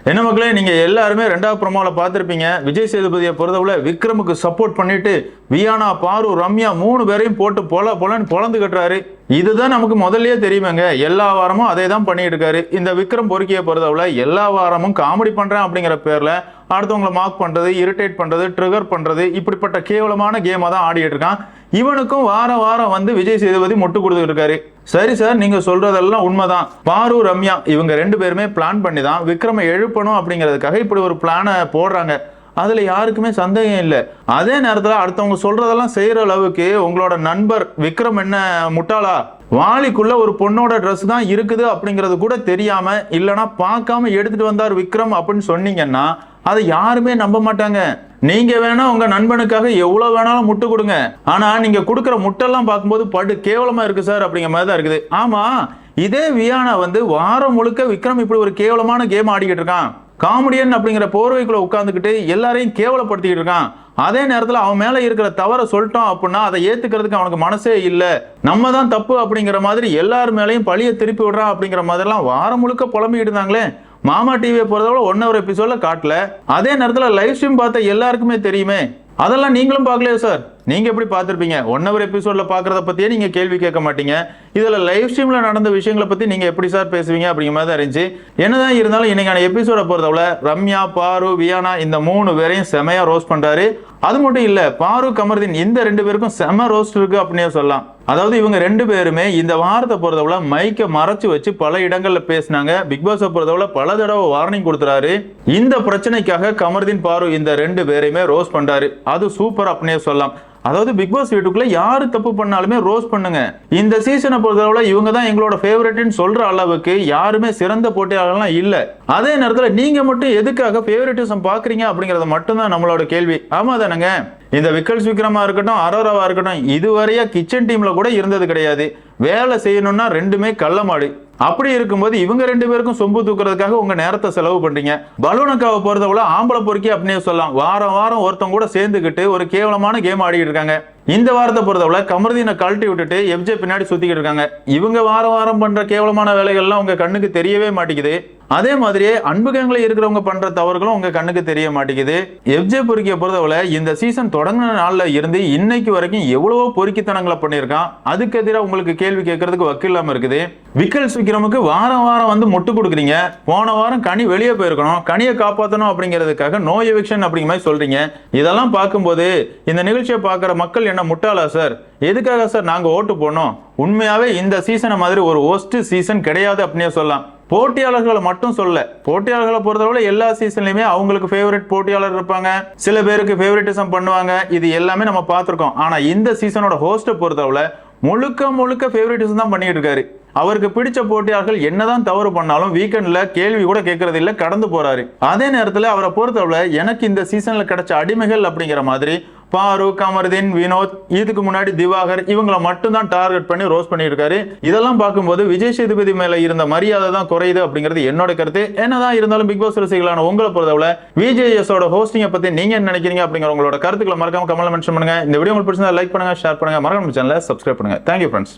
என்ன மக்களே, நீங்க எல்லாருமே ரெண்டாவது ப்ரோமோல பார்த்திருப்பீங்க. விஜய் சேதுபதியை பொறுத்தவரை விக்ரமுக்கு சப்போர்ட் பண்ணிட்டு வியானா, பாரு, ரம்யா 3 பேரையும் போட்டு பொலன்னு பொலந்து கட்டுறாரு. இதுதான் நமக்கு முதல்லயே தெரியுமேங்க. எல்லா வாரமும் அதே தான் பண்ணிட்டு இருக்காரு. இந்த விக்ரம் பொறுக்கியை பொறுத்தவரை எல்லா வாரமும் காமெடி பண்றேன் அப்படிங்கிற பேர்ல அடுத்தவங்களை மார்க் பண்றது, இரிட்டேட் பண்றது, ட்ரிகர் பண்றது, இப்படிப்பட்ட கேவலமான கேமா தான் ஆடிட்டு இருக்கான். இவனுக்கும் வாரம் வந்து விஜய் சேதுபதி முட்டு கொடுத்துட்டு இருக்காரு. சரி சார், நீங்க சொல்றதெல்லாம் உண்மைதான். பாரு, ரம்யா இவங்க 2 பேருமே பிளான் பண்ணி தான் விக்ரமை எழுப்பணும் அப்படிங்கிறதுக்காக இப்படி ஒரு பிளானை போடுறாங்க. அதுல யாருக்குமே சந்தேகம் இல்லை. அதே நேரத்தில் அடுத்தவங்க சொல்றதெல்லாம் செய்யற அளவுக்கு உங்களோட நண்பர் விக்ரம் என்ன முட்டாளா? வாளிக்குள்ள ஒரு பொண்ணோட ட்ரெஸ் தான் இருக்குது அப்படிங்கிறது கூட தெரியாம, இல்லைன்னா பார்க்காம எடுத்துட்டு வந்தார் விக்ரம் அப்படின்னு சொன்னீங்கன்னா அதை யாருமே நம்ப மாட்டாங்க. நீங்க வேணா உங்க நண்பனுக்காக எவ்வளவு வேணாலும் முட்டு கொடுங்க, ஆனா நீங்க கொடுக்குற முட்டெல்லாம் பார்க்கும்போது படு கேவலமா இருக்கு சார் அப்படிங்கிற மாதிரி தான் இருக்குது. ஆமா, இதே வியானா வந்து வாரம் முழுக்க விக்ரம் இப்படி ஒரு கேவலமான கேம் ஆடிக்கிட்டு இருக்கான். காமெடியன் அப்படிங்கிற போர்வைக்குள்ள உட்கார்ந்துக்கிட்டு எல்லாரையும் கேவலப்படுத்திக்கிட்டு இருக்கான். அதே நேரத்தில் அவன் மேல இருக்கிற தவறை சொல்லிட்டோம் அப்படின்னா அதை ஏத்துக்கிறதுக்கு அவனுக்கு மனசே இல்லை. நம்ம தான் தப்பு அப்படிங்கிற மாதிரி எல்லார் மேலையும் பழிய திருப்பி விடுறான் அப்படிங்கிற மாதிரிலாம் வாரம் முழுக்க புலம்பிக்கிட்டு இருந்தாங்களே. மாமா டிவியை பொறுத்தவரை 1 hour எபிசோட்ல காட்டல. அதே நேரத்தில் லைவ் ஸ்ட்ரீம் பார்த்த எல்லாருக்குமே தெரியுமே. அதெல்லாம் நீங்களும் பார்க்கலையா சார்? நீங்க எப்படி பார்த்திருப்பீங்க? 1 hour எபிசோட்ல பாக்குறத பத்தியே நீங்க கேள்வி கேட்க மாட்டீங்க. இதுல லைவ் ஸ்ட்ரீம்ல நடந்த விஷயங்களை பத்தி நீங்க எப்படி சார் பேசுவீங்க அப்படிங்கிற மாதிரி தான் இருந்துச்சு. என்னதான் இருந்தாலும் இன்னைக்கான எபிசோட பொறுத்தவரை ரம்யா, பாரு, வியானா இந்த 3 பேரையும் செமையா ரோஸ்ட் பண்றாரு. அது மட்டும் இல்ல, பாரு, கமருதீன் இந்த 2 பேருக்கும் செம ரோஸ்ட் இருக்கு அப்படின்னே சொல்லலாம். அதாவது இவங்க 2 பேருமே இந்த வாரத்தை பொறுத்தவரை மைக்கை மறைச்சு வச்சு பல இடங்கள்ல பேசினாங்க. பிக் பாஸ் பொறுத்தவரை பல தடவை வார்னிங் கொடுத்துறாரு. இந்த பிரச்சனைக்காக கமருதீன், பாரு இந்த 2 பேரையுமே ரோஸ்ட் பண்றாரு. அது சூப்பர் அப்படின்னே சொல்லலாம். அதாவது பிக் பாஸ் வீட்டுக்குள்ள யாரு தப்பு பண்ணாலுமே ரோஸ்ட் பண்ணுங்க. இந்த சீசனை பொறுத்தவரை இவங்க தான் எங்களோட ஃபேவரட்னு சொல்ற அளவுக்கு யாருமே சிறந்த போட்டியாளர்கள்லாம் இல்ல. அதே நேரத்தில் நீங்க மட்டும் எதுக்காக ஃபேவரட்டிசம் பாக்குறீங்க அப்படிங்கறது மட்டும்தான் நம்மளோட கேள்வி. ஆமா தானங்க? இந்த விக்ரமா இருக்கட்டும், அரோராவா இருக்கட்டும், இதுவரையா கிச்சன் டீம்ல கூட இருந்தது கிடையாது. வேலை செய்யணும்னா 2மே கள்ளமாடு. அப்படி இருக்கும்போது இவங்க 2 பேருக்கும் சொம்பு தூக்குறதுக்காக உங்க நேரத்தை செலவு பண்றீங்க. பலூனக்காவை பொறுத்தவரை ஆம்பளை பொறுக்கி அப்படின்னு சொல்லலாம். வாரம் ஒருத்தவங்க கூட சேர்ந்துக்கிட்டு ஒரு கேவலமான கேம் ஆடிட்டு இருக்காங்க. இந்த வாரத்தை பொறுத்தவரை கமருதீனை கழட்டி விட்டுட்டு எஃப்ஜே பின்னாடி சுத்திக்கிட்டு இருக்காங்க. இவங்க வாரம் பண்ற கேவலமான வேலைகள்லாம் உங்க கண்ணுக்கு தெரியவே மாட்டேங்குது. அதே மாதிரியே அன்பு கேங்ல இருக்கிறவங்க பண்ற தவறுகளும் உங்க கண்ணுக்கு தெரிய மாட்டேங்குது. எஃப்ஜே பொறுக்கிய பொறுத்தவரை இந்த சீசன் தொடங்கின நாள்ல இருந்து இன்னைக்கு வரைக்கும் எவ்வளவோ பொறுக்கித்தனங்களை பண்ணியிருக்கான். அதுக்கு எதிராக உங்களுக்கு கேள்வி கேட்கறதுக்கு வக்கு இல்லாம இருக்குது. விக்ரமுக்கு வாரம் வந்து முட்டு கொடுக்குறீங்க. போன வாரம் கனி வெளியே போயிருக்கணும், கனியை காப்பாற்றணும் அப்படிங்கிறதுக்காக நோ எவிக்ஷன் அப்படிங்கிற மாதிரி சொல்றீங்க. இதெல்லாம் பார்க்கும்போது இந்த நிகழ்ச்சியை பார்க்குற மக்கள் என்ன முட்டாளா சார்? எதுக்காக சார் நாங்க ஓட்டு போனோம்? உண்மையாவே இந்த சீசனை மாதிரி ஒரு ஒஸ்ட் சீசன் கிடையாது அப்படின்னே சொல்லலாம். போட்டியாளர்களை மட்டும் சொல்ல, போட்டியாளர்களை பொறுத்தவரை எல்லா சீசன்லயுமே அவங்களுக்கு ஃபேவரட் போட்டியாளர் இருப்பாங்க. சில பேருக்கு ஃபேவரட்டிசம் பண்ணுவாங்க. இது எல்லாமே நம்ம பார்த்திருக்கோம். ஆனா இந்த சீசனோட ஹோஸ்ட பொறுத்தவரை முழுக்க ஃபேவரட்டிசம் தான் பண்ணிட்டு இருக்காரு. அவருக்கு பிடிச்ச போட்டியாளர்கள் என்னதான் தவறு பண்ணாலும் வீக்கெண்ட்ல கேள்வி கூட கேட்கறது இல்ல, கடந்து போறாரு. அதே நேரத்தில் அவரை பொறுத்தவரை எனக்கு இந்த சீசன்ல கிடைச்ச அடிமைகள் அப்படிங்கிற மாதிரி பாரு, கமருதீன், வினோத், இதுக்கு முன்னாடி திவாகர் இவங்களை மட்டும் தான் டார்கெட் பண்ணி ரோஸ்ட் பண்ணிட்டு இருக்காரு. இதெல்லாம் பார்க்கும்போது விஜய் சேதுபதி மேல இருந்த மரியாதை தான் குறையுது அப்படிங்கிறது என்னோட கருத்து. என்னதான் இருந்தாலும் பிக் பாஸ் ரசிகர்களான உங்களை பொறுத்தவரை விஜேஎஸோட ஹோஸ்டிங்கை பத்தி நீங்க என்ன நினைக்கிறீங்க அப்படிங்கிற உங்களோட கருத்துக்களை மறக்காம கமெண்ட்ல மென்ஷன் பண்ணுங்க. இந்த வீடியோ உங்களுக்கு பிடிச்சிருந்தா லைக் பண்ணுங்க, ஷேர் பண்ணுங்க, மறக்காம சேனலை சப்ஸ்கிரைப் பண்ணுங்க. Thank you friends.